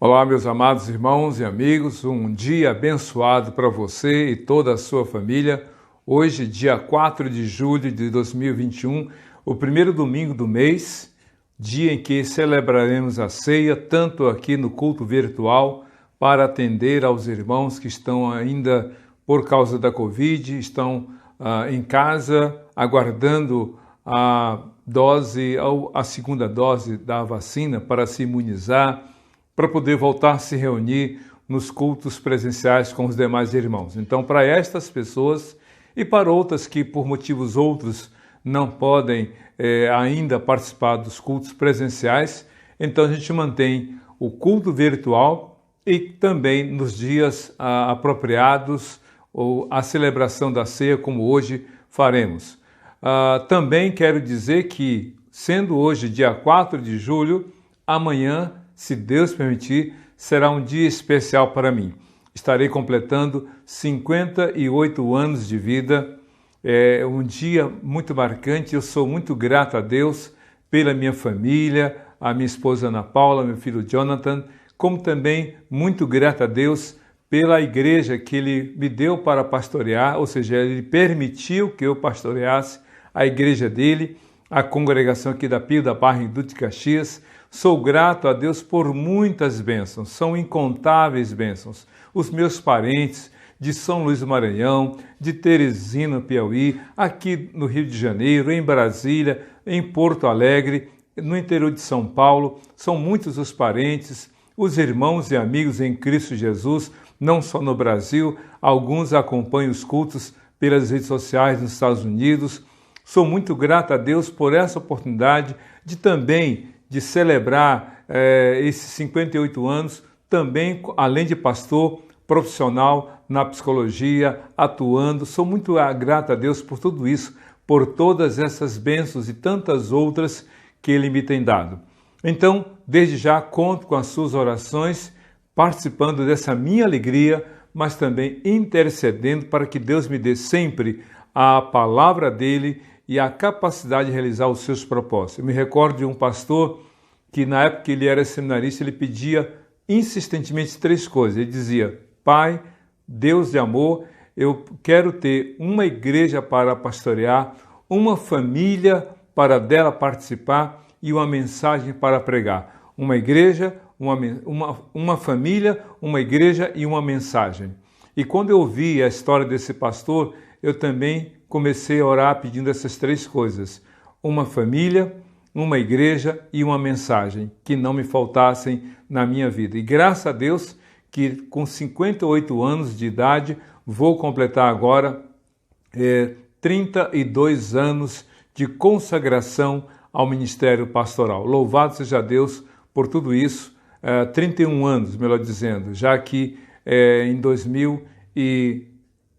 Olá, meus amados irmãos e amigos, um dia abençoado para você e toda a sua família. Hoje, dia 4 de julho de 2021, o primeiro domingo do mês, dia em que celebraremos a ceia, tanto aqui no culto virtual, para atender aos irmãos que estão ainda, por causa da Covid, estão em casa, aguardando a dose ou a segunda dose da vacina para se imunizar, para poder voltar a se reunir nos cultos presenciais com os demais irmãos. Então, para estas pessoas e para outras que, por motivos outros, não podem ainda participar dos cultos presenciais, então a gente mantém o culto virtual e também nos dias apropriados ou a celebração da ceia, como hoje faremos. Também quero dizer que, sendo hoje dia 4 de julho, amanhã, se Deus permitir, será um dia especial para mim. Estarei completando 58 anos de vida. É um dia muito marcante. Eu sou muito grato a Deus pela minha família, a minha esposa Ana Paula, meu filho Jonathan, como também muito grato a Deus pela igreja que Ele me deu para pastorear, ou seja, Ele permitiu que eu pastoreasse a igreja dele, a congregação aqui da Pio da Barra em Duque de Caxias. Sou grato a Deus por muitas bênçãos, são incontáveis bênçãos. Os meus parentes de São Luís do Maranhão, de Teresina, Piauí, aqui no Rio de Janeiro, em Brasília, em Porto Alegre, no interior de São Paulo, são muitos os parentes, os irmãos e amigos em Cristo Jesus, não só no Brasil, alguns acompanham os cultos pelas redes sociais nos Estados Unidos. Sou muito grato a Deus por essa oportunidade de celebrar esses 58 anos, também, além de pastor, profissional na psicologia, atuando. Sou muito grato a Deus por tudo isso, por todas essas bênçãos e tantas outras que Ele me tem dado. Então, desde já, conto com as suas orações, participando dessa minha alegria, mas também intercedendo para que Deus me dê sempre a palavra dEle e a capacidade de realizar os seus propósitos. Eu me recordo de um pastor que, na época que ele era seminarista, ele pedia insistentemente 3 coisas. Ele dizia: Pai, Deus de amor, eu quero ter uma igreja para pastorear, uma família para dela participar e uma mensagem para pregar. Uma igreja, uma família, uma igreja e uma mensagem. E quando eu ouvi a história desse pastor, eu também comecei a orar pedindo essas 3 coisas: uma família, uma igreja e uma mensagem, que não me faltassem na minha vida. E graças a Deus que com 58 anos de idade vou completar agora 32 anos de consagração ao ministério pastoral. Louvado seja Deus por tudo isso, 31 anos, melhor dizendo, já que em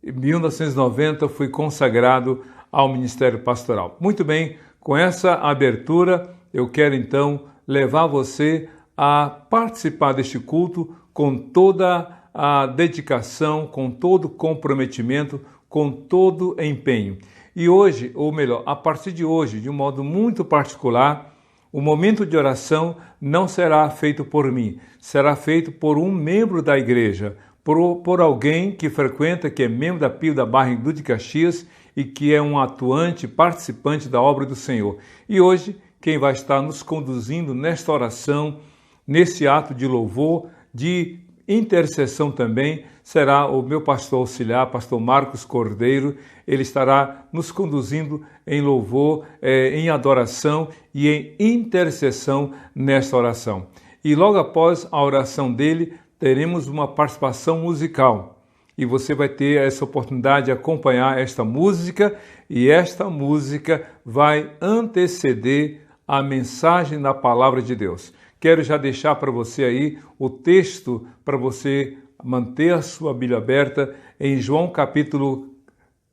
1990 fui consagrado ao ministério pastoral. Muito bem, com essa abertura eu quero então levar você a participar deste culto com toda a dedicação, com todo o comprometimento, com todo o empenho. E hoje, ou melhor, a partir de hoje, de um modo muito particular, o momento de oração não será feito por mim, será feito por um membro da igreja, por alguém que frequenta, que é membro da Pio da Barra em Duque de Caxias e que é um atuante, participante da obra do Senhor. E hoje, quem vai estar nos conduzindo nesta oração, nesse ato de louvor, de intercessão também, será o meu pastor auxiliar, pastor Marcos Cordeiro. Ele estará nos conduzindo em louvor, em adoração e em intercessão nesta oração. E logo após a oração dele, teremos uma participação musical. E você vai ter essa oportunidade de acompanhar esta música, e esta música vai anteceder a mensagem da palavra de Deus. Quero já deixar para você aí o texto para você manter a sua Bíblia aberta em João capítulo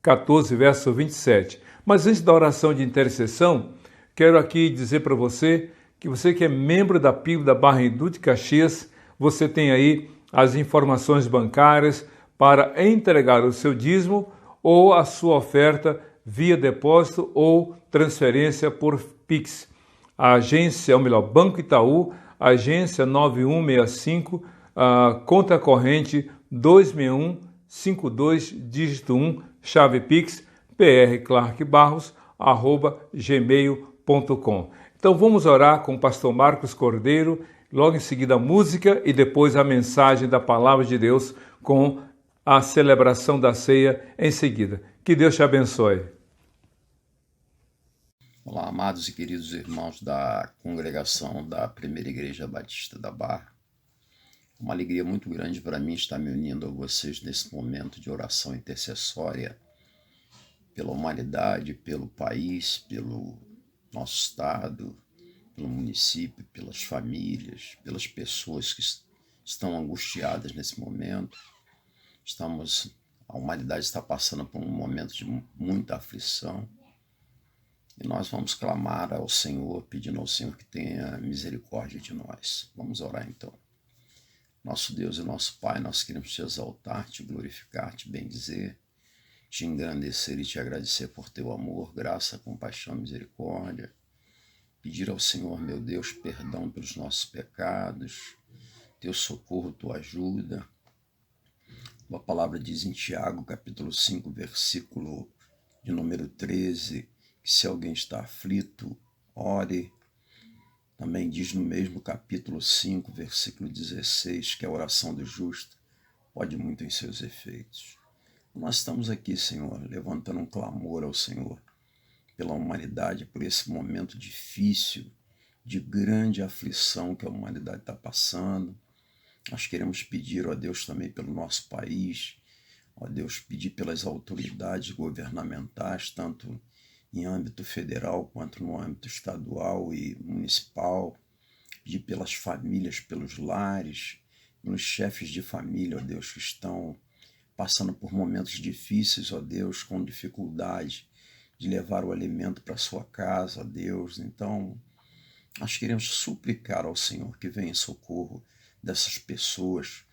14, verso 27. Mas antes da oração de intercessão, quero aqui dizer para você que é membro da Pio da Barra em Duque de Caxias, você tem aí as informações bancárias para entregar o seu dízimo ou a sua oferta via depósito ou transferência por Pix. A agência, ou melhor, Banco Itaú, agência 9165, conta corrente 26152, dígito 1, chave Pix, prclarkbarros@gmail.com. Então vamos orar com o pastor Marcos Cordeiro, logo em seguida a música e depois a mensagem da palavra de Deus com a celebração da ceia em seguida. Que Deus te abençoe. Olá, amados e queridos irmãos da congregação da Primeira Igreja Batista da Barra. Uma alegria muito grande para mim estar me unindo a vocês nesse momento de oração intercessória pela humanidade, pelo país, pelo nosso estado, pelo município, pelas famílias, pelas pessoas que estão angustiadas nesse momento. A humanidade está passando por um momento de muita aflição e nós vamos clamar ao Senhor, pedindo ao Senhor que tenha misericórdia de nós. Vamos orar então. Nosso Deus e nosso Pai, nós queremos te exaltar, te glorificar, te bendizer, te engrandecer e te agradecer por teu amor, graça, compaixão, misericórdia. Pedir ao Senhor, meu Deus, perdão pelos nossos pecados, teu socorro, tua ajuda. A palavra diz em Tiago, capítulo 5, versículo de número 13, que se alguém está aflito, ore. Também diz no mesmo capítulo 5, versículo 16, que a oração do justo pode muito em seus efeitos. Nós estamos aqui, Senhor, levantando um clamor ao Senhor pela humanidade, por esse momento difícil, de grande aflição que a humanidade está passando. Nós queremos pedir, ó Deus, também pelo nosso país, ó Deus, pedir pelas autoridades governamentais, tanto em âmbito federal quanto no âmbito estadual e municipal, pedir pelas famílias, pelos lares, pelos chefes de família, ó Deus, que estão passando por momentos difíceis, ó Deus, com dificuldade de levar o alimento para sua casa, ó Deus. Então, nós queremos suplicar ao Senhor que venha em socorro dessas pessoas,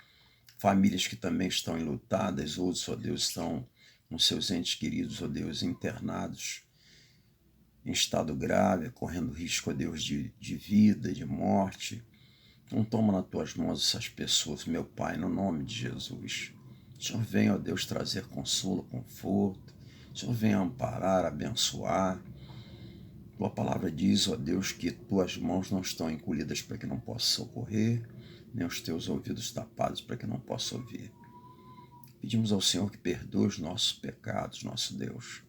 famílias que também estão enlutadas, outros, ó Deus, estão com seus entes queridos, ó Deus, internados em estado grave, correndo risco, ó Deus, de vida, de morte. Então toma nas tuas mãos essas pessoas, meu Pai, no nome de Jesus. O Senhor venha, ó Deus, trazer consolo, conforto. O Senhor venha amparar, abençoar. Tua palavra diz, ó Deus, que tuas mãos não estão encolhidas para que não possa socorrer, nem os teus ouvidos tapados para que não possa ouvir. Pedimos ao Senhor que perdoe os nossos pecados, nosso Deus,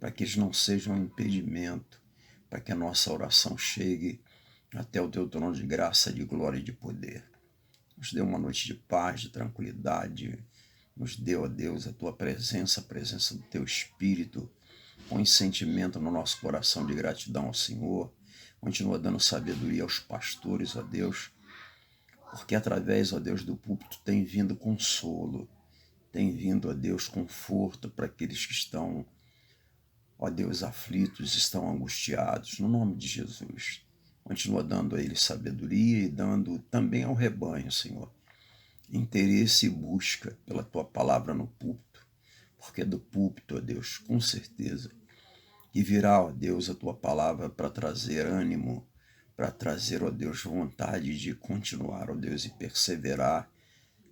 para que eles não sejam um impedimento, para que a nossa oração chegue até o teu trono de graça, de glória e de poder. Nos dê uma noite de paz, de tranquilidade. Nos dê, ó Deus, a tua presença, a presença do teu Espírito. Põe sentimento no nosso coração de gratidão ao Senhor. Continua dando sabedoria aos pastores, ó Deus, porque através, ó Deus, do púlpito tem vindo consolo, tem vindo, ó Deus, conforto para aqueles que estão, ó Deus, aflitos, estão angustiados, no nome de Jesus. Continua dando a eles sabedoria e dando também ao rebanho, Senhor, interesse e busca pela tua palavra no púlpito, porque do púlpito, ó Deus, com certeza, que virá, ó Deus, a tua palavra para trazer ânimo, para trazer, ó Deus, vontade de continuar, ó Deus, e perseverar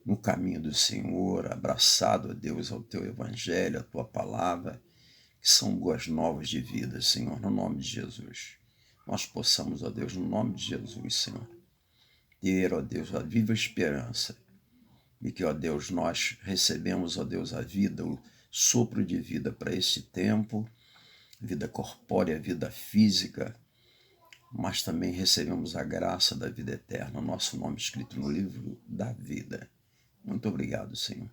no caminho do Senhor, abraçado, ó Deus, ao teu evangelho, a tua palavra, que são boas novas de vida, Senhor, no nome de Jesus. Nós possamos, ó Deus, no nome de Jesus, Senhor, ter, ó Deus, a viva esperança de que, ó Deus, nós recebemos, ó Deus, a vida, o sopro de vida para esse tempo, vida corpórea, vida física, mas também recebemos a graça da vida eterna, o nosso nome escrito no livro da vida. Muito obrigado, Senhor.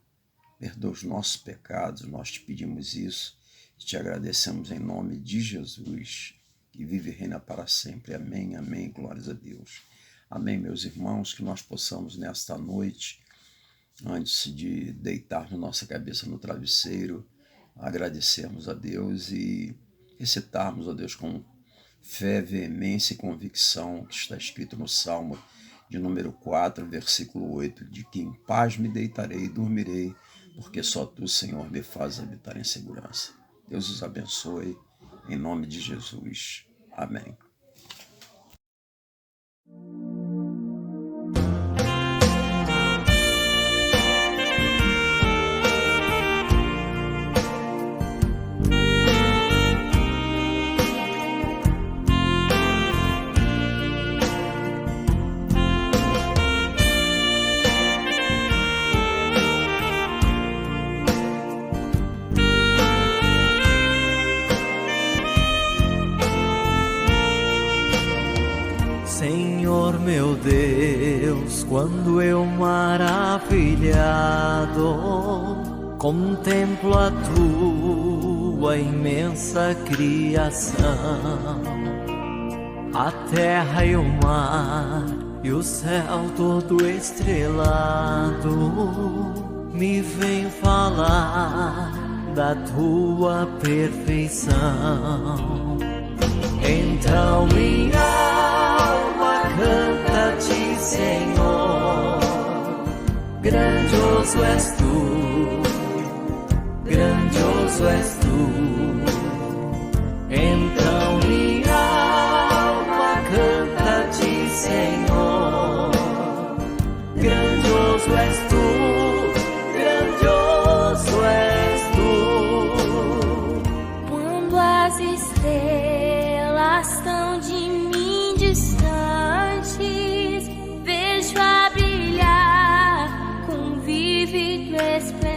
Perdoa os nossos pecados, nós te pedimos isso e te agradecemos em nome de Jesus, que vive e reina para sempre. Amém, amém, glórias a Deus. Amém, meus irmãos, que nós possamos nesta noite, antes de deitarmos nossa cabeça no travesseiro, agradecermos a Deus e recitarmos a Deus com fé, veemência e convicção, que está escrito no Salmo de número 4, versículo 8, de que em paz me deitarei e dormirei, porque só tu, Senhor, me fazes habitar em segurança. Deus os abençoe, em nome de Jesus. Amém. quando eu maravilhado contemplo a tua imensa criação, a terra e o mar e o céu todo estrelado, me vem falar da tua perfeição. Então minha alma canta-te, Senhor, grandioso és tu, grandioso és tu. Então minha alma canta-te, Senhor, grandioso és tu, grandioso és tu. Quando as estrelas estão de mim distantes, vejo a brilhar com vívido esplendor.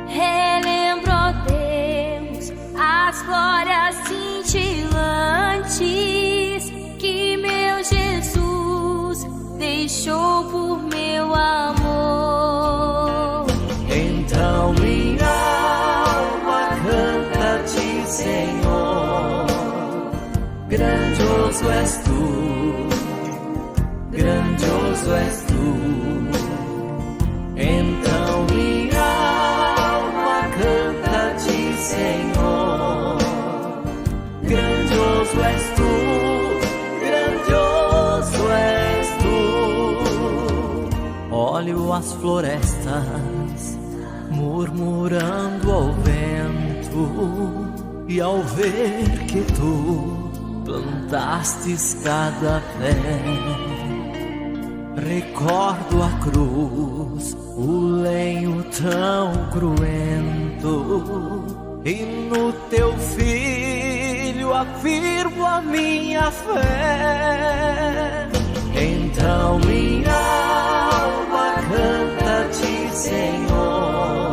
Relembro, ó Deus, as glórias cintilantes que meu Jesus deixou por meu amor. Então minha alma canta-te, Senhor, grandioso és tu, grandioso és tu. Então minha alma canta-te, Senhor, grandioso és tu, grandioso és tu. Olho as florestas murmurando ao vento, e ao ver que tu plantastes cada pé, recordo a cruz, o lenho tão cruento, e no teu filho afirmo a minha fé. Então minha alma canta-te, Senhor,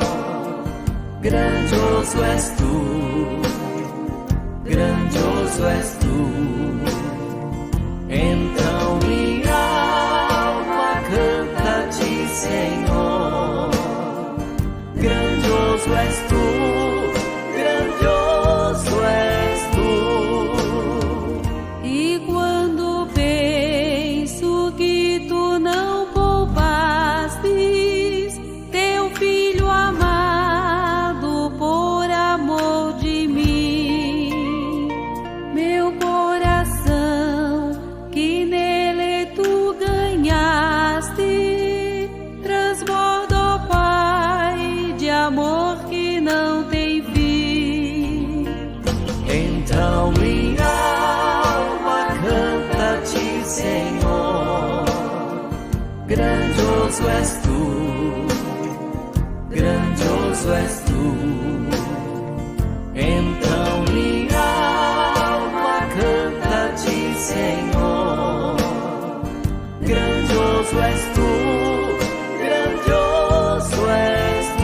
grandioso és tu, grandioso és tu. Então minha alma canta-te, Senhor, grandioso és tu, grandioso és tu. E quando penso que tu não poupastes teu filho amado por amor de mim, meu coração que nele tu ganhaste transborda, ó Pai, de amor que não tem fim. Então minha alma canta-te, Senhor, grandioso és tu, grandioso és tu. Então minha alma canta-te, Senhor, grandioso és tu, grandioso és tu.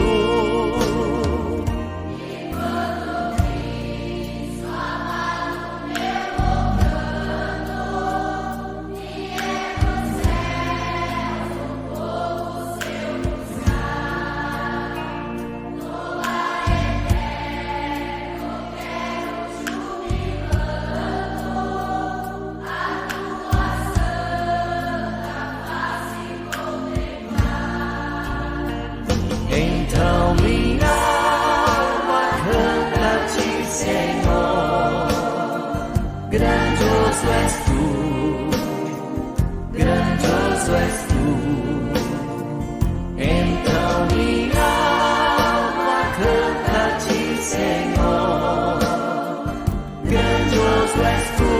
Então minha alma canta-te, Senhor, grandioso és tu, grandioso és tu. Então minha alma canta-te, Senhor, grandioso és tu,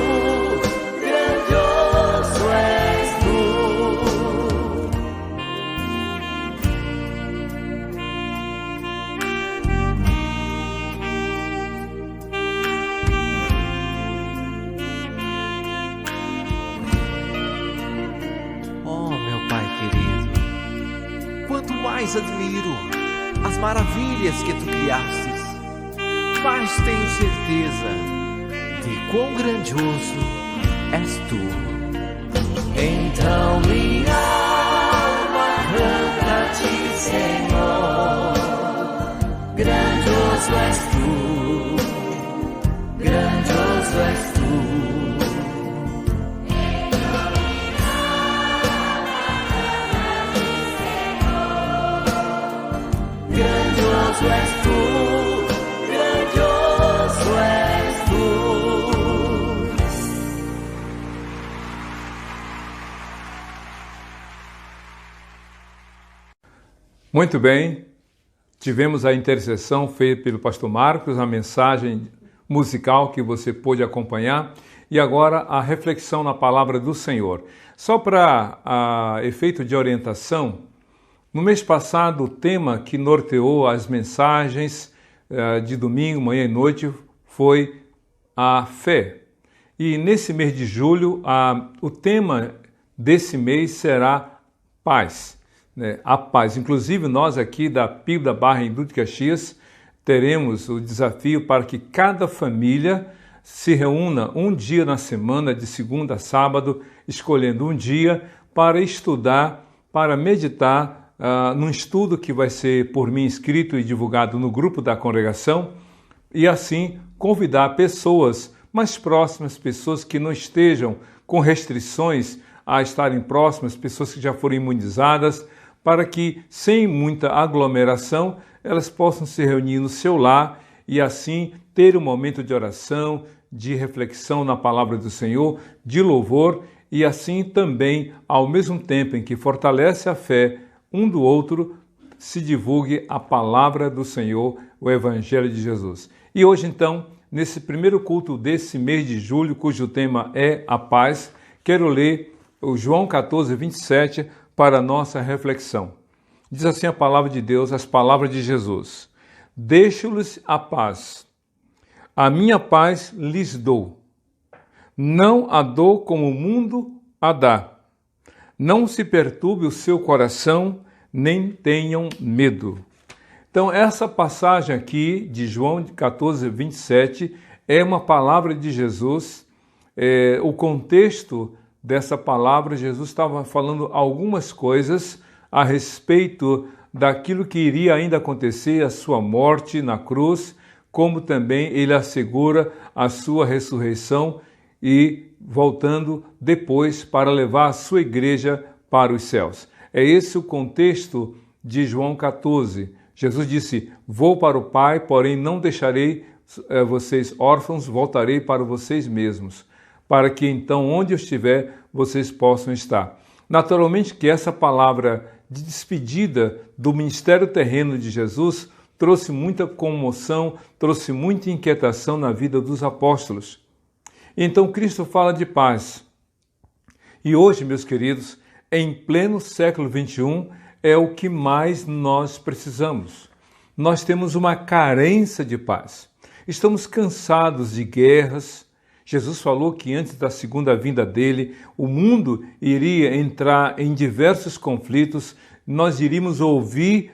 grandioso és tu. Quanto mais admiro as maravilhas que tu criastes, mais tenho certeza de quão grandioso és tu. Então minha alma canta-te, Senhor. Grandioso és tu, grandioso és tu. Grandioso és tu, grandioso és tu. Muito bem, tivemos a intercessão feita pelo pastor Marcos, a mensagem musical que você pôde acompanhar e agora a reflexão na palavra do Senhor. Só para efeito de orientação, no mês passado o tema que norteou as mensagens de domingo, manhã e noite foi a fé. E nesse mês de julho, o tema desse mês será paz. A paz. Inclusive, nós aqui da PIB da Barra em Duque de Caxias teremos o desafio para que cada família se reúna um dia na semana, de segunda a sábado, escolhendo um dia para estudar, para meditar num estudo que vai ser por mim escrito e divulgado no grupo da congregação e assim convidar pessoas mais próximas, pessoas que não estejam com restrições a estarem próximas, pessoas que já foram imunizadas, para que, sem muita aglomeração, elas possam se reunir no seu lar e assim ter um momento de oração, de reflexão na palavra do Senhor, de louvor e assim também, ao mesmo tempo em que fortalece a fé um do outro, se divulgue a palavra do Senhor, o Evangelho de Jesus. E hoje, então, nesse primeiro culto desse mês de julho, cujo tema é a paz, quero ler o João 14, 27, para a nossa reflexão. Diz assim a palavra de Deus, as palavras de Jesus. Deixo-lhes a paz. A minha paz lhes dou. Não a dou como o mundo a dá. Não se perturbe o seu coração, nem tenham medo. Então, essa passagem aqui de João 14, 27 é uma palavra de Jesus. O contexto dessa palavra, Jesus estava falando algumas coisas a respeito daquilo que iria ainda acontecer, a sua morte na cruz, como também ele assegura a sua ressurreição e voltando depois para levar a sua igreja para os céus. É esse o contexto de João 14. Jesus disse, vou para o Pai, porém não deixarei vocês órfãos, voltarei para vocês mesmos, para que então, onde eu estiver, vocês possam estar. Naturalmente que essa palavra de despedida do ministério terreno de Jesus trouxe muita comoção, trouxe muita inquietação na vida dos apóstolos. Então Cristo fala de paz. E hoje, meus queridos, em pleno século XXI, é o que mais nós precisamos. Nós temos uma carência de paz. Estamos cansados de guerras. Jesus falou que antes da segunda vinda dele, o mundo iria entrar em diversos conflitos, nós iríamos ouvir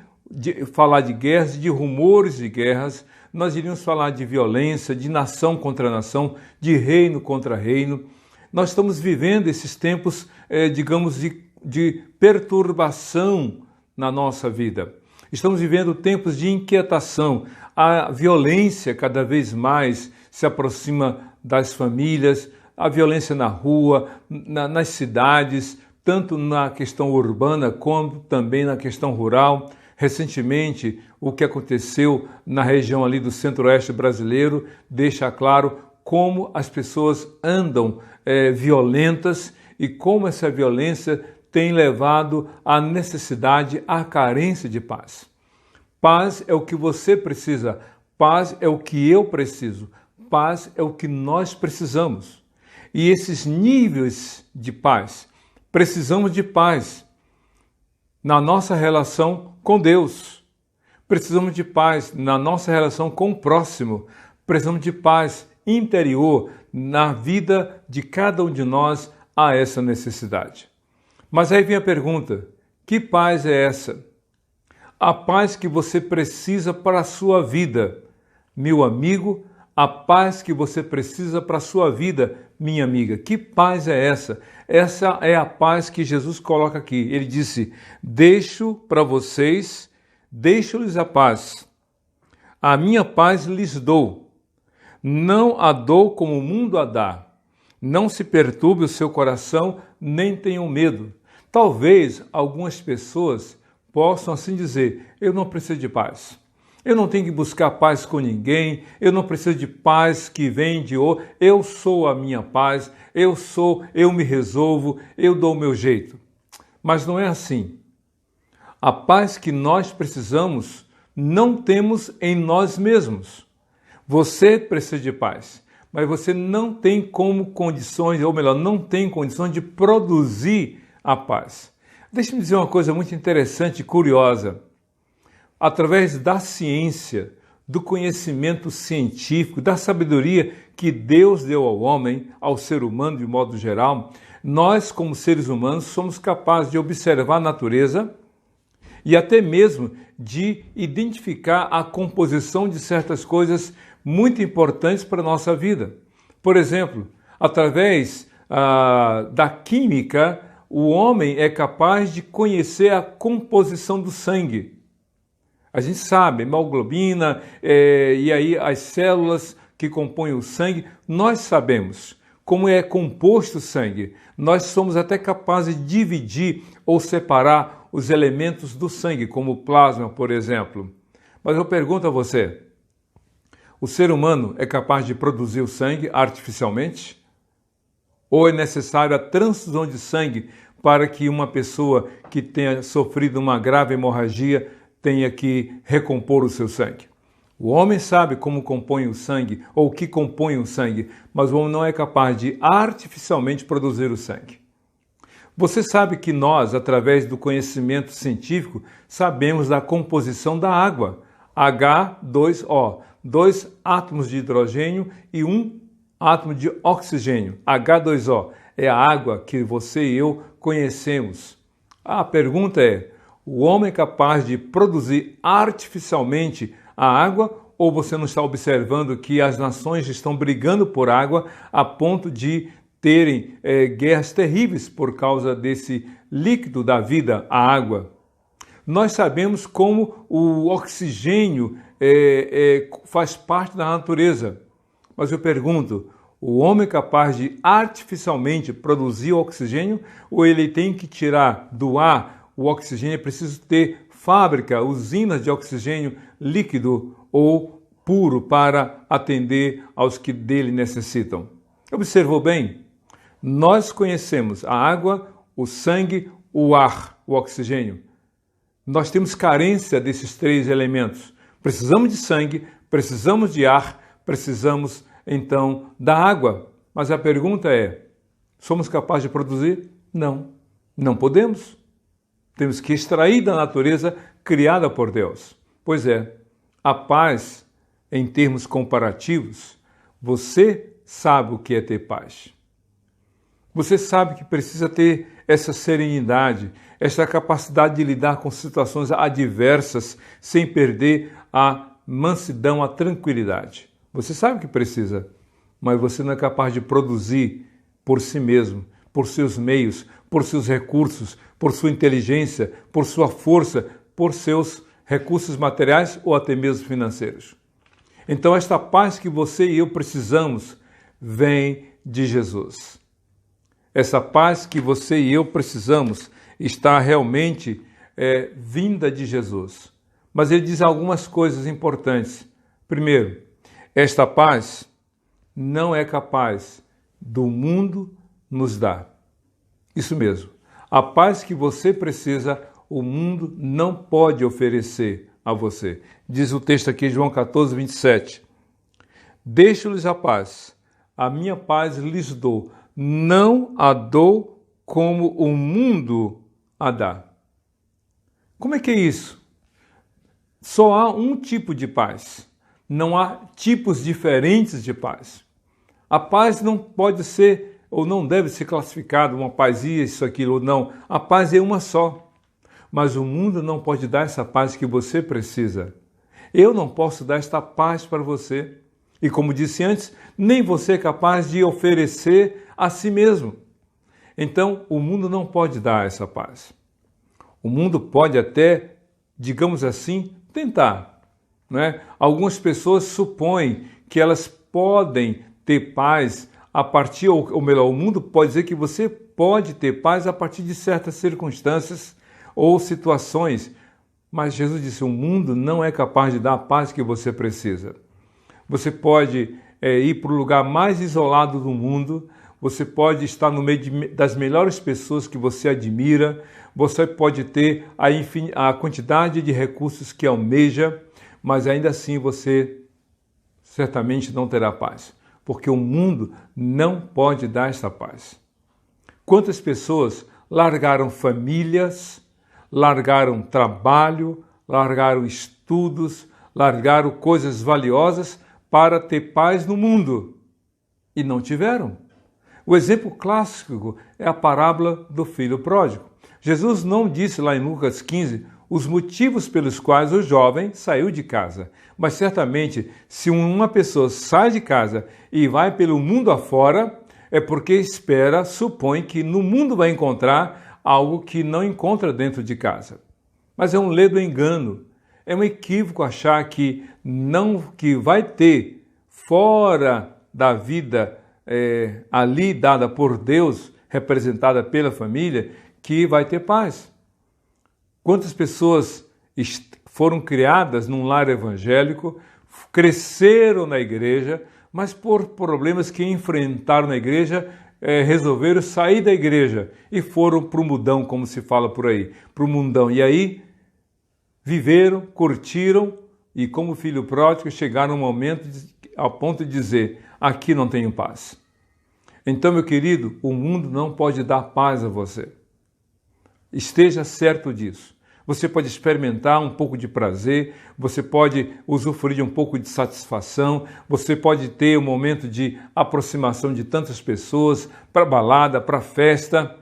falar de guerras, de rumores de guerras, nós iríamos falar de violência, de nação contra nação, de reino contra reino. Nós estamos vivendo esses tempos, digamos, de perturbação na nossa vida. Estamos vivendo tempos de inquietação. A violência cada vez mais se aproxima das famílias, a violência na rua, nas cidades, tanto na questão urbana como também na questão rural. Recentemente, o que aconteceu na região ali do centro-oeste brasileiro deixa claro como as pessoas andam violentas e como essa violência tem levado à necessidade, à carência de paz. Paz é o que você precisa, paz é o que eu preciso, paz é o que nós precisamos. E esses níveis de paz, precisamos de paz na nossa relação com Deus, precisamos de paz na nossa relação com o próximo, precisamos de paz interior na vida de cada um de nós, há essa necessidade. Mas aí vem a pergunta, que paz é essa? A paz que você precisa para a sua vida, meu amigo, A paz que você precisa para a sua vida, minha amiga. Que paz é essa? Essa é a paz que Jesus coloca aqui. Ele disse: deixo-lhes a paz. A minha paz lhes dou. Não a dou como o mundo a dá. Não se perturbe o seu coração, nem tenham medo. Talvez algumas pessoas possam assim dizer: eu não preciso de paz. Eu não tenho que buscar paz com ninguém, eu não preciso de paz que vem de outro, eu sou a minha paz, eu me resolvo, eu dou o meu jeito. Mas não é assim. A paz que nós precisamos não temos em nós mesmos. Você precisa de paz, mas você não tem como condições, ou melhor, não tem condições de produzir a paz. Deixa-me dizer uma coisa muito interessante e curiosa. Através da ciência, do conhecimento científico, da sabedoria que Deus deu ao homem, ao ser humano de modo geral, nós, como seres humanos, somos capazes de observar a natureza e até mesmo de identificar a composição de certas coisas muito importantes para a nossa vida. Por exemplo, através da química, o homem é capaz de conhecer a composição do sangue. A gente sabe, hemoglobina e aí as células que compõem o sangue, nós sabemos como é composto o sangue. Nós somos até capazes de dividir ou separar os elementos do sangue, como o plasma, por exemplo. Mas eu pergunto a você, o ser humano é capaz de produzir o sangue artificialmente? Ou é necessária a transfusão de sangue para que uma pessoa que tenha sofrido uma grave hemorragia tenha que recompor o seu sangue? O homem sabe como compõe o sangue, ou o que compõe o sangue, mas o homem não é capaz de artificialmente produzir o sangue. Você sabe que nós, através do conhecimento científico, sabemos da composição da água. H2O, 2 átomos de hidrogênio e 1 átomo de oxigênio. H2O é a água que você e eu conhecemos. A pergunta é: o homem é capaz de produzir artificialmente a água, ou você não está observando que as nações estão brigando por água a ponto de terem guerras terríveis por causa desse líquido da vida, a água? Nós sabemos como o oxigênio faz parte da natureza, mas eu pergunto, o homem é capaz de artificialmente produzir o oxigênio, ou ele tem que tirar do ar o oxigênio? É preciso ter fábrica, usinas de oxigênio líquido ou puro para atender aos que dele necessitam. Observou bem? Nós conhecemos a água, o sangue, o ar, o oxigênio. Nós temos carência desses 3 elementos. Precisamos de sangue, precisamos de ar, precisamos então da água. Mas a pergunta é: somos capazes de produzir? Não, não podemos. Temos que extrair da natureza criada por Deus. Pois é, a paz, em termos comparativos, você sabe o que é ter paz. Você sabe que precisa ter essa serenidade, essa capacidade de lidar com situações adversas sem perder a mansidão, a tranquilidade. Você sabe que precisa, mas você não é capaz de produzir por si mesmo, por seus meios, por seus recursos, por sua inteligência, por sua força, por seus recursos materiais ou até mesmo financeiros. Então esta paz que você e eu precisamos vem de Jesus. Essa paz que você e eu precisamos está realmente vinda de Jesus. Mas ele diz algumas coisas importantes. Primeiro, esta paz não é capaz do mundo nos dar. Isso mesmo. A paz que você precisa, o mundo não pode oferecer a você. Diz o texto aqui, João 14, 27. Deixo-lhes a paz, a minha paz lhes dou. Não a dou como o mundo a dá. Como é que é isso? Só há um tipo de paz. Não há tipos diferentes de paz. A paz não pode ser ou não deve ser classificada uma paz isso, aquilo ou não. A paz é uma só. Mas o mundo não pode dar essa paz que você precisa. Eu não posso dar esta paz para você. E como disse antes, nem você é capaz de oferecer a si mesmo. Então, o mundo não pode dar essa paz. O mundo pode até, digamos assim, tentar, não é? Algumas pessoas supõem que elas podem ter paz a partir, ou melhor, o mundo pode dizer que você pode ter paz a partir de certas circunstâncias ou situações. Mas Jesus disse, o mundo não é capaz de dar a paz que você precisa. Você pode ir para o lugar mais isolado do mundo, você pode estar no meio das melhores pessoas que você admira, você pode ter a quantidade de recursos que almeja, mas ainda assim você certamente não terá paz, porque o mundo não pode dar essa paz. Quantas pessoas largaram famílias, largaram trabalho, largaram estudos, largaram coisas valiosas para ter paz no mundo e não tiveram? O exemplo clássico é a parábola do filho pródigo. Jesus não disse lá em Lucas 15 os motivos pelos quais o jovem saiu de casa, mas certamente se uma pessoa sai de casa e vai pelo mundo afora, é porque supõe que no mundo vai encontrar algo que não encontra dentro de casa. Mas é um ledo engano, é um equívoco achar que vai ter fora da vida ali dada por Deus, representada pela família, que vai ter paz. Quantas pessoas foram criadas num lar evangélico, cresceram na igreja, mas por problemas que enfrentaram na igreja, resolveram sair da igreja e foram para o mundão, como se fala por aí, para o mundão. E aí viveram, curtiram e como filho pródigo chegaram um momento ao ponto de dizer, aqui não tenho paz. Então, meu querido, o mundo não pode dar paz a você. Esteja certo disso. Você pode experimentar um pouco de prazer, você pode usufruir de um pouco de satisfação, você pode ter um momento de aproximação de tantas pessoas, para balada, para festa.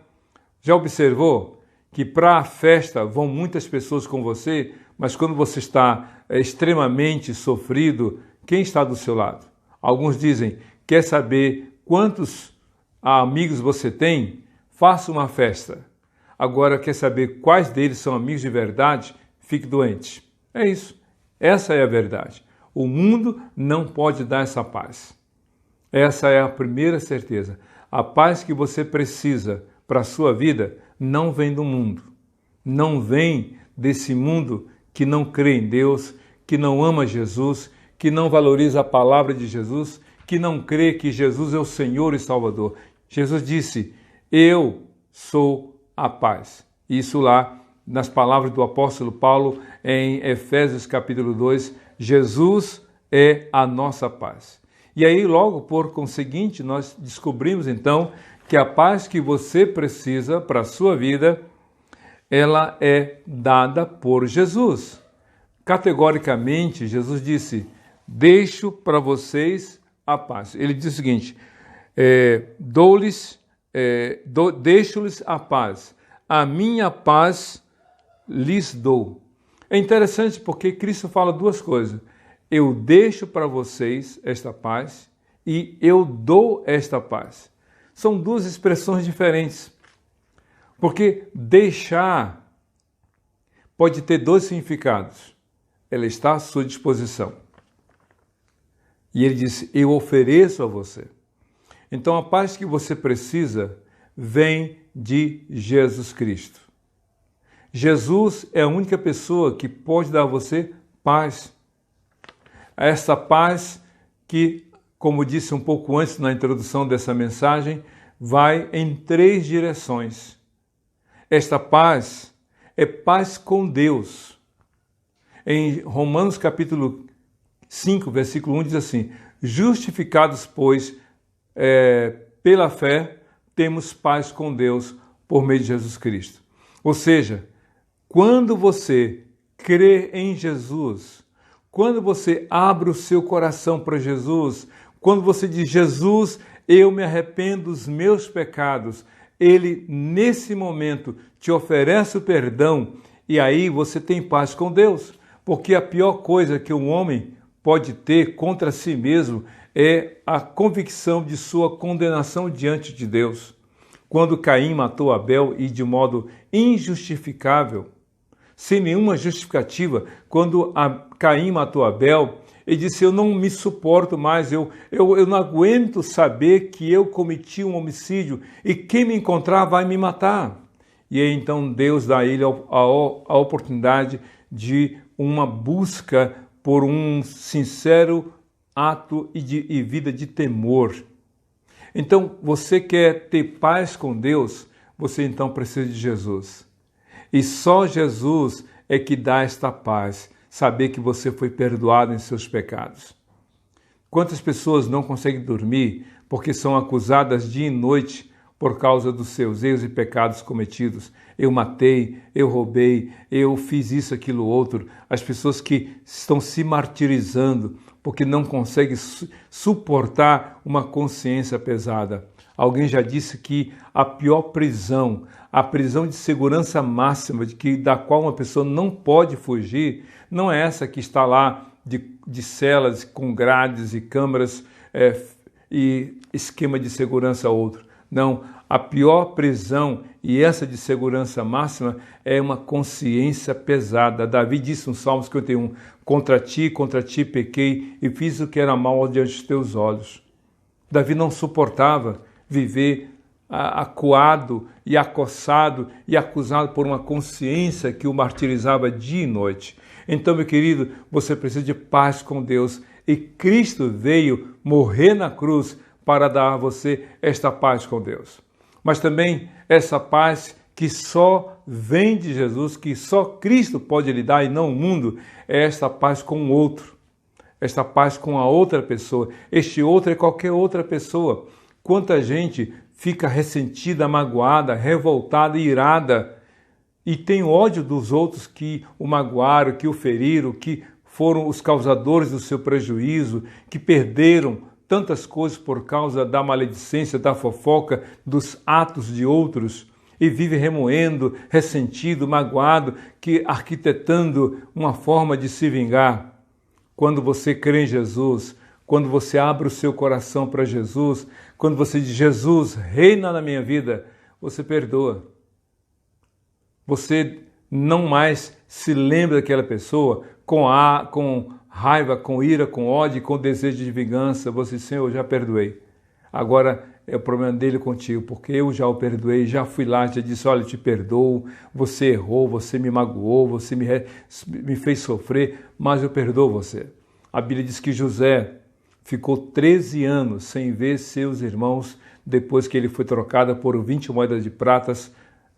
Já observou que para a festa vão muitas pessoas com você, mas quando você está extremamente sofrido, quem está do seu lado? Alguns dizem, quer saber quantos amigos você tem? Faça uma festa. Agora, quer saber quais deles são amigos de verdade? Fique doente. É isso. Essa é a verdade. O mundo não pode dar essa paz. Essa é a primeira certeza. A paz que você precisa para a sua vida não vem do mundo. Não vem desse mundo que não crê em Deus, que não ama Jesus, que não valoriza a palavra de Jesus, que não crê que Jesus é o Senhor e Salvador. Jesus disse, eu sou a paz. Isso lá nas palavras do apóstolo Paulo em Efésios capítulo 2, Jesus é a nossa paz. E aí logo por conseguinte nós descobrimos então que a paz que você precisa para a sua vida, ela é dada por Jesus. Categoricamente Jesus disse, deixo para vocês a paz. Ele diz o seguinte, deixo-lhes a paz, a minha paz lhes dou. É interessante porque Cristo fala duas coisas. Eu deixo para vocês esta paz e eu dou esta paz. São duas expressões diferentes. Porque deixar pode ter dois significados. Ela está à sua disposição. E ele disse, eu ofereço a você. Então, a paz que você precisa vem de Jesus Cristo. Jesus é a única pessoa que pode dar a você paz. Essa paz que, como disse um pouco antes na introdução dessa mensagem, vai em 3 direções. Esta paz é paz com Deus. Em Romanos capítulo 5, versículo 1 diz assim, justificados, pois, pela fé, temos paz com Deus por meio de Jesus Cristo. Ou seja, quando você crê em Jesus, quando você abre o seu coração para Jesus, quando você diz, Jesus, eu me arrependo dos meus pecados, Ele, nesse momento, te oferece o perdão e aí você tem paz com Deus. Porque a pior coisa que um homem pode ter contra si mesmo é a convicção de sua condenação diante de Deus. Quando Caim matou Abel e de modo injustificável, sem nenhuma justificativa, quando Caim matou Abel, ele disse: eu não me suporto mais, eu não aguento saber que eu cometi um homicídio e quem me encontrar vai me matar. E aí então Deus dá a ele a oportunidade de uma busca por um sincero ato e vida de temor. Então, você quer ter paz com Deus, você então precisa de Jesus. E só Jesus é que dá esta paz, saber que você foi perdoado em seus pecados. Quantas pessoas não conseguem dormir porque são acusadas dia e noite por causa dos seus erros e pecados cometidos? Eu matei, eu roubei, eu fiz isso, aquilo, outro. As pessoas que estão se martirizando porque não conseguem suportar uma consciência pesada. Alguém já disse que a pior prisão, a prisão de segurança máxima, da qual uma pessoa não pode fugir, não é essa que está lá de celas com grades e câmaras e esquema de segurança outro. Não, a pior prisão, e essa de segurança máxima, é uma consciência pesada. Davi disse no Salmo 51, contra ti pequei e fiz o que era mal diante dos teus olhos. Davi não suportava viver acuado e acossado e acusado por uma consciência que o martirizava dia e noite. Então, meu querido, você precisa de paz com Deus, e Cristo veio morrer na cruz para dar a você esta paz com Deus. Mas também essa paz que só vem de Jesus, que só Cristo pode lhe dar e não o mundo, é esta paz com o outro, esta paz com a outra pessoa. Este outro é qualquer outra pessoa. Quanta gente fica ressentida, magoada, revoltada, irada e tem ódio dos outros que o magoaram, que o feriram, que foram os causadores do seu prejuízo, que perderam tantas coisas por causa da maledicência, da fofoca, dos atos de outros, e vive remoendo, ressentido, magoado, arquitetando uma forma de se vingar. Quando você crê em Jesus, quando você abre o seu coração para Jesus, quando você diz: Jesus, reina na minha vida, você perdoa. Você não mais se lembra daquela pessoa com raiva, com ira, com ódio, com desejo de vingança. Você diz: Senhor, eu já perdoei. Agora é o problema dele contigo, porque eu já o perdoei, já fui lá, já disse: olha, eu te perdoo, você errou, você me magoou, você me fez sofrer, mas eu perdoo você. A Bíblia diz que José ficou 13 anos sem ver seus irmãos depois que ele foi trocado por 20 moedas de prata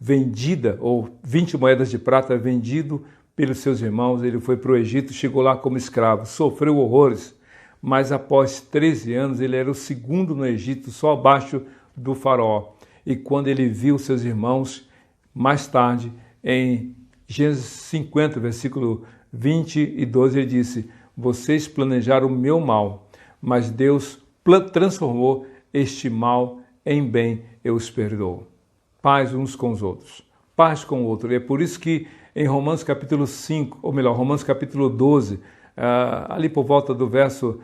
vendida, ou 20 moedas de prata vendido pelos seus irmãos. Ele foi para o Egito, chegou lá como escravo, sofreu horrores, mas após 13 anos ele era o segundo no Egito, só abaixo do faraó. E quando ele viu seus irmãos, mais tarde, em Gênesis 50, versículo 20 e 12, ele disse: vocês planejaram o meu mal, mas Deus transformou este mal em bem, eu os perdoo. Paz uns com os outros, paz com o outro. E é por isso que em Romanos capítulo 5, ou melhor, Romanos capítulo 12, ali por volta do verso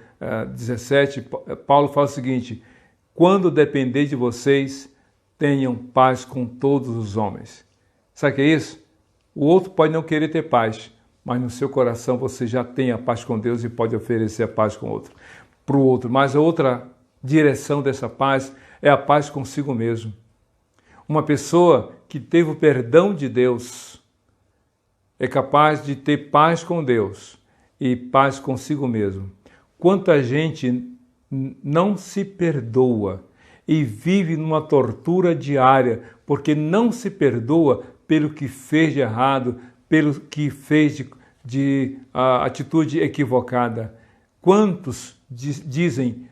17, Paulo fala o seguinte: quando depender de vocês, tenham paz com todos os homens. Sabe o que é isso? O outro pode não querer ter paz, mas no seu coração você já tem a paz com Deus e pode oferecer a paz com o outro, para o outro. Mas a outra direção dessa paz é a paz consigo mesmo. Uma pessoa que teve o perdão de Deus é capaz de ter paz com Deus e paz consigo mesmo. Quanta gente não se perdoa e vive numa tortura diária porque não se perdoa pelo que fez de errado, pelo que fez de atitude equivocada. Quantos dizem: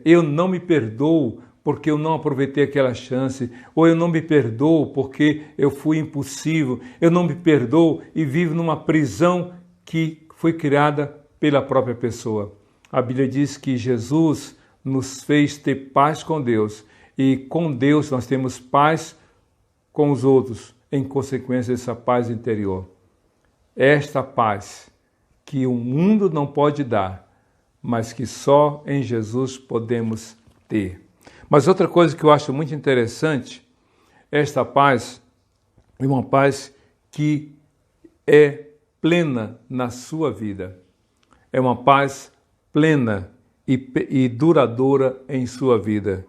eu não me perdoo porque eu não aproveitei aquela chance, ou eu não me perdoo porque eu fui impulsivo, eu não me perdoo, e vivo numa prisão que foi criada pela própria pessoa. A Bíblia diz que Jesus nos fez ter paz com Deus, e com Deus nós temos paz com os outros, em consequência dessa paz interior. Esta paz que o mundo não pode dar, mas que só em Jesus podemos ter. Mas outra coisa que eu acho muito interessante, esta paz é uma paz que é plena na sua vida. É uma paz plena e duradoura em sua vida.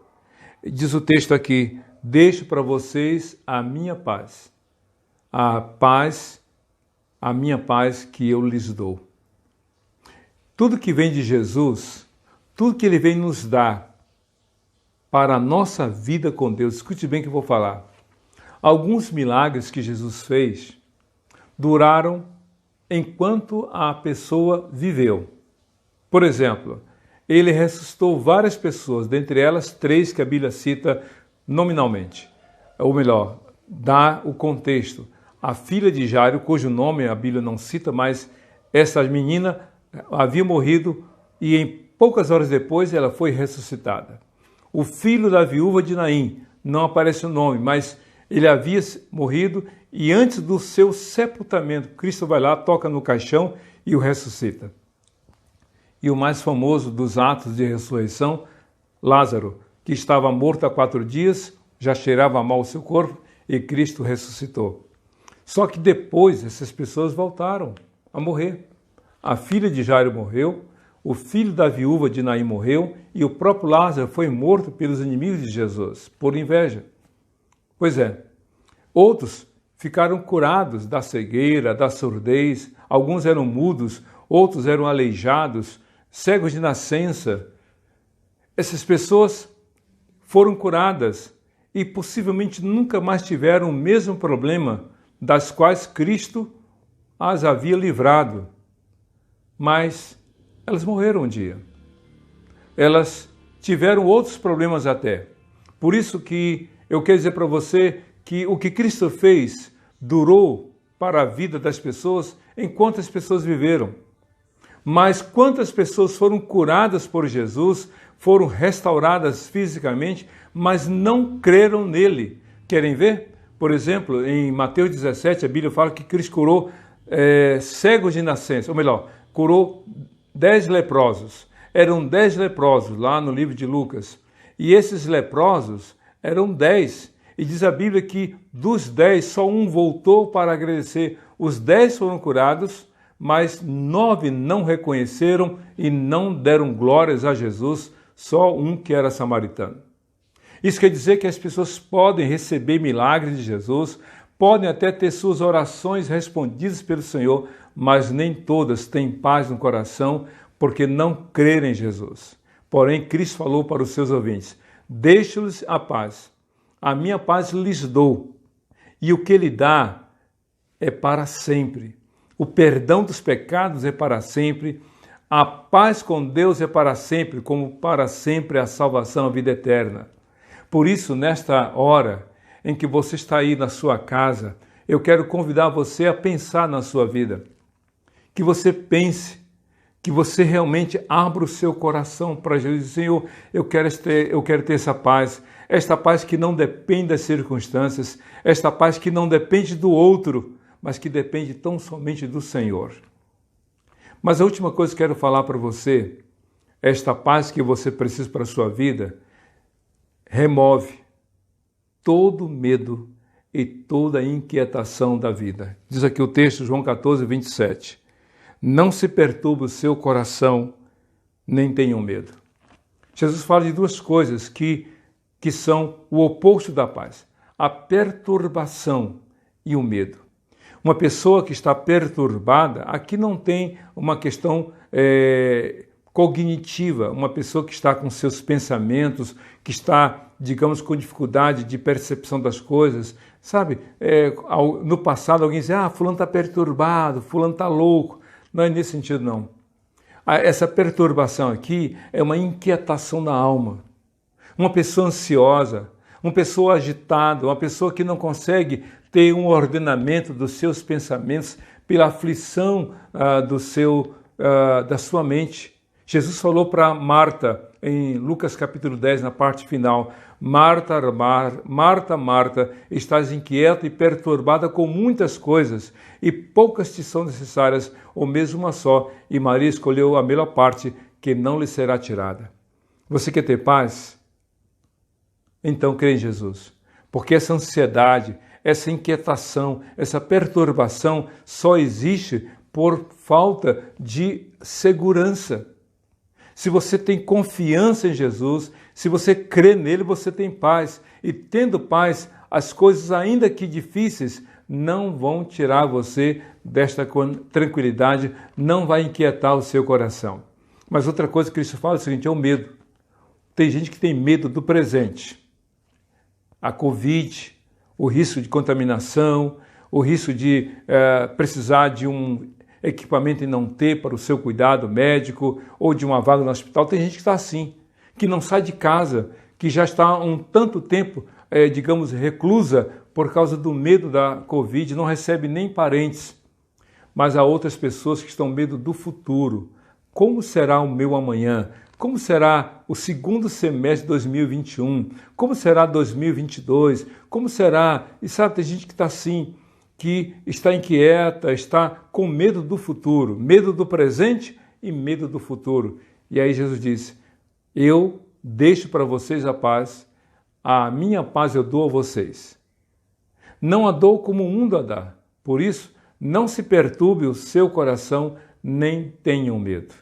Diz o texto aqui: deixo para vocês a minha paz. A minha paz que eu lhes dou. Tudo que vem de Jesus, tudo que Ele vem nos dar para a nossa vida com Deus, escute bem o que eu vou falar. Alguns milagres que Jesus fez duraram enquanto a pessoa viveu. Por exemplo, Ele ressuscitou várias pessoas, dentre elas 3 que a Bíblia cita nominalmente. Ou melhor, dá o contexto. A filha de Jairo, cujo nome a Bíblia não cita, mas essa menina havia morrido e em poucas horas depois ela foi ressuscitada. O filho da viúva de Naim, não aparece o nome, mas ele havia morrido e antes do seu sepultamento, Cristo vai lá, toca no caixão e o ressuscita. E o mais famoso dos atos de ressurreição, Lázaro, que estava morto há 4 dias, já cheirava mal o seu corpo e Cristo ressuscitou. Só que depois essas pessoas voltaram a morrer. A filha de Jairo morreu, o filho da viúva de Naim morreu e o próprio Lázaro foi morto pelos inimigos de Jesus, por inveja. Pois é, outros ficaram curados da cegueira, da surdez, alguns eram mudos, outros eram aleijados, cegos de nascença. Essas pessoas foram curadas e possivelmente nunca mais tiveram o mesmo problema das quais Cristo as havia livrado. Mas elas morreram um dia. Elas tiveram outros problemas até. Por isso que eu quero dizer para você que o que Cristo fez durou para a vida das pessoas enquanto as pessoas viveram. Mas quantas pessoas foram curadas por Jesus, foram restauradas fisicamente, mas não creram nele. Querem ver? Por exemplo, em Mateus 17, a Bíblia fala que Cristo curou cegos de nascença, ou melhor, curou 10 leprosos. Eram 10 leprosos lá no livro de Lucas. E esses leprosos eram 10. E diz a Bíblia que dos 10, só um voltou para agradecer. Os 10 foram curados, mas 9 não reconheceram e não deram glórias a Jesus, só um que era samaritano. Isso quer dizer que as pessoas podem receber milagres de Jesus, podem até ter suas orações respondidas pelo Senhor, mas nem todas têm paz no coração porque não creem em Jesus. Porém, Cristo falou para os seus ouvintes: deixo-lhes a paz, a minha paz lhes dou, e o que Ele dá é para sempre. O perdão dos pecados é para sempre, a paz com Deus é para sempre, como para sempre a salvação, a vida eterna. Por isso, nesta hora em que você está aí na sua casa, eu quero convidar você a pensar na sua vida. Que você pense, que você realmente abra o seu coração para Jesus. Senhor, eu quero ter essa paz que não depende das circunstâncias, esta paz que não depende do outro, mas que depende tão somente do Senhor. Mas a última coisa que quero falar para você, esta paz que você precisa para a sua vida, remove todo medo e toda inquietação da vida. Diz aqui o texto, João 14, 27. Não se perturbe o seu coração, nem tenham medo. Jesus fala de 2 coisas que são o oposto da paz: a perturbação e o medo. Uma pessoa que está perturbada, aqui não tem uma questão cognitiva, uma pessoa que está com seus pensamentos, que está, digamos, com dificuldade de percepção das coisas. Sabe, no passado alguém dizia, fulano está perturbado, fulano está louco. Não é nesse sentido, não. Essa perturbação aqui é uma inquietação da alma. Uma pessoa ansiosa, uma pessoa agitada, uma pessoa que não consegue ter um ordenamento dos seus pensamentos pela aflição da sua mente. Jesus falou para Marta, em Lucas capítulo 10, na parte final: Marta, Marta, estás inquieta e perturbada com muitas coisas, e poucas te são necessárias, ou mesmo uma só, e Maria escolheu a melhor parte, que não lhe será tirada. Você quer ter paz? Então crê em Jesus. Porque essa ansiedade, essa inquietação, essa perturbação só existe por falta de segurança. Se você tem confiança em Jesus, se você crê nele, você tem paz. E tendo paz, as coisas, ainda que difíceis, não vão tirar você desta tranquilidade, não vai inquietar o seu coração. Mas outra coisa que Cristo fala é o seguinte, é o medo. Tem gente que tem medo do presente. A Covid, o risco de contaminação, o risco de precisar de um equipamento e não ter para o seu cuidado médico ou de uma vaga no hospital. Tem gente que está assim, que não sai de casa, que já está há um tanto tempo, reclusa por causa do medo da Covid, não recebe nem parentes. Mas há outras pessoas que estão com medo do futuro. Como será o meu amanhã? Como será o segundo semestre de 2021? Como será 2022? Como será? E sabe, tem gente que está assim, que está inquieta, está com medo do futuro, medo do presente e medo do futuro. E aí Jesus disse, eu deixo para vocês a paz, a minha paz eu dou a vocês. Não a dou como o mundo a dá. Por isso, não se perturbe o seu coração, nem tenham medo.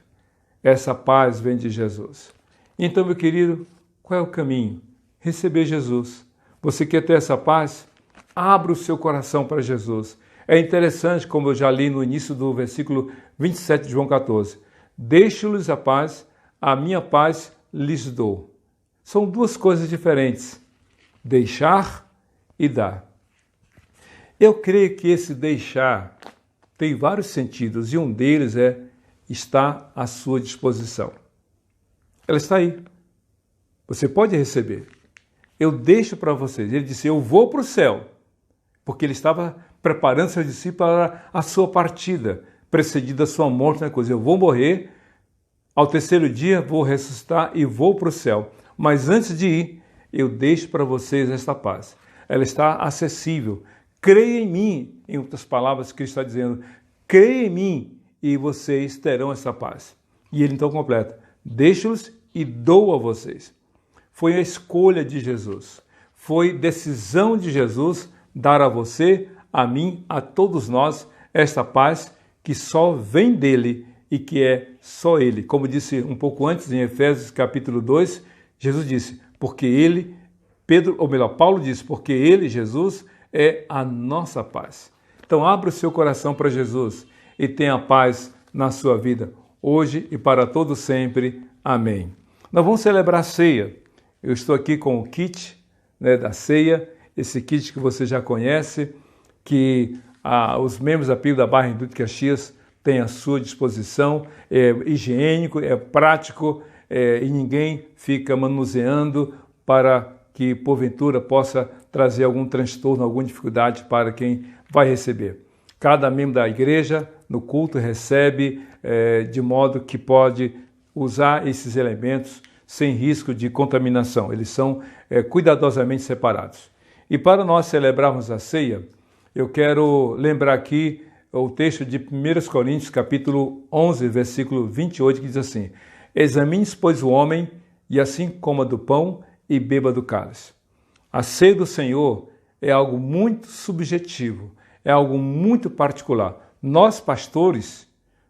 Essa paz vem de Jesus. Então, meu querido, qual é o caminho? Receber Jesus. Você quer ter essa paz? Abra o seu coração para Jesus. É interessante, como eu já li no início do versículo 27 de João 14. Deixo-lhes a paz lhes dou. São duas coisas diferentes. Deixar e dar. Eu creio que esse deixar tem vários sentidos e um deles está à sua disposição. Ela está aí. Você pode receber. Eu deixo para vocês. Ele disse, eu vou para o céu. Porque ele estava preparando seus discípulos para a sua partida, precedida da sua morte na cruz. Eu vou morrer, ao terceiro dia vou ressuscitar e vou para o céu. Mas antes de ir, eu deixo para vocês esta paz. Ela está acessível. Creia em mim, em outras palavras que ele está dizendo, creia em mim e vocês terão essa paz. E ele então completa, deixo-los e dou a vocês. Foi a escolha de Jesus, foi decisão de Jesus dar a você, a mim, a todos nós, esta paz que só vem dele e que é só ele. Como disse um pouco antes, em Efésios capítulo 2, Jesus disse, porque ele, Paulo disse, porque ele, Jesus, é a nossa paz. Então abra o seu coração para Jesus e tenha paz na sua vida, hoje e para todo sempre. Amém. Nós vamos celebrar a ceia. Eu estou aqui com o kit da ceia, esse kit que você já conhece, que os membros da PIB da Barra Indústria de Caxias têm à sua disposição. É higiênico, é prático e ninguém fica manuseando para que porventura possa trazer algum transtorno, alguma dificuldade para quem vai receber. Cada membro da igreja no culto recebe de modo que pode usar esses elementos sem risco de contaminação. Eles são cuidadosamente separados. E para nós celebrarmos a ceia, eu quero lembrar aqui o texto de 1 Coríntios, capítulo 11, versículo 28, que diz assim, examine-se, pois, o homem, e assim coma do pão e beba do cálice. A ceia do Senhor é algo muito subjetivo, é algo muito particular. Nós, pastores,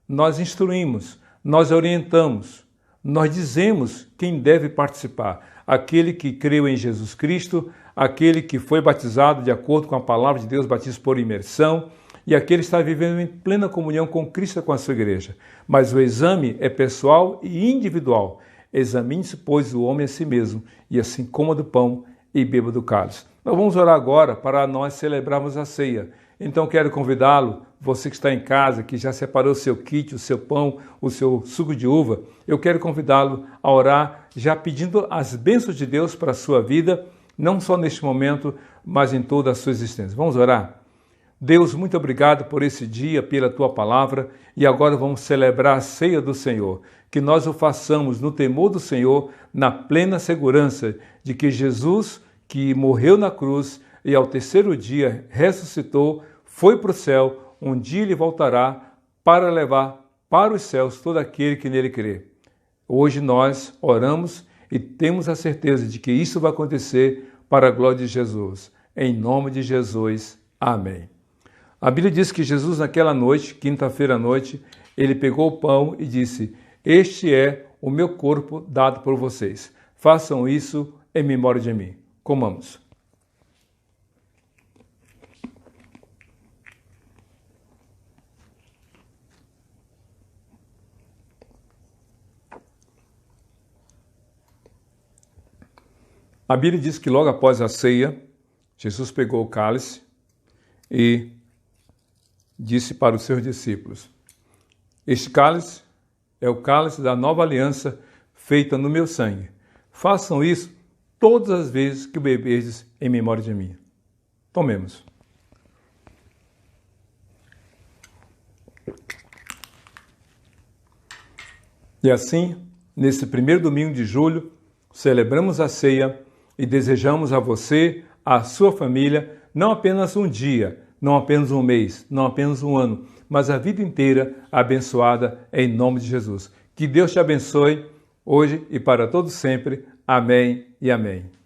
nós instruímos, nós orientamos, nós dizemos quem deve participar. Aquele que creu em Jesus Cristo, aquele que foi batizado de acordo com a palavra de Deus, batismo por imersão, e aquele que está vivendo em plena comunhão com Cristo e com a sua igreja. Mas o exame é pessoal e individual. Examine-se, pois, o homem a si mesmo, e assim coma do pão e beba do cálice. Nós vamos orar agora para nós celebrarmos a ceia. Então quero convidá-lo, você que está em casa, que já separou o seu kit, o seu pão, o seu suco de uva, eu quero convidá-lo a orar, já pedindo as bênçãos de Deus para a sua vida, não só neste momento, mas em toda a sua existência. Vamos orar? Deus, muito obrigado por esse dia, pela Tua palavra, e agora vamos celebrar a ceia do Senhor. Que nós o façamos no temor do Senhor, na plena segurança de que Jesus, que morreu na cruz e ao terceiro dia ressuscitou, foi para o céu, um dia ele voltará para levar para os céus todo aquele que nele crê. Hoje nós oramos e temos a certeza de que isso vai acontecer para a glória de Jesus. Em nome de Jesus. Amém. A Bíblia diz que Jesus naquela noite, quinta-feira à noite, ele pegou o pão e disse: "Este é o meu corpo dado por vocês. Façam isso em memória de mim." Comamos. A Bíblia diz que logo após a ceia, Jesus pegou o cálice e disse para os seus discípulos: "Este cálice é o cálice da nova aliança feita no meu sangue. Façam isso todas as vezes que o beberdes em memória de mim." Tomemos. E assim, nesse primeiro domingo de julho, celebramos a ceia e desejamos a você, a sua família, não apenas um dia, não apenas um mês, não apenas um ano, mas a vida inteira abençoada em nome de Jesus. Que Deus te abençoe hoje e para todo sempre. Amém e amém.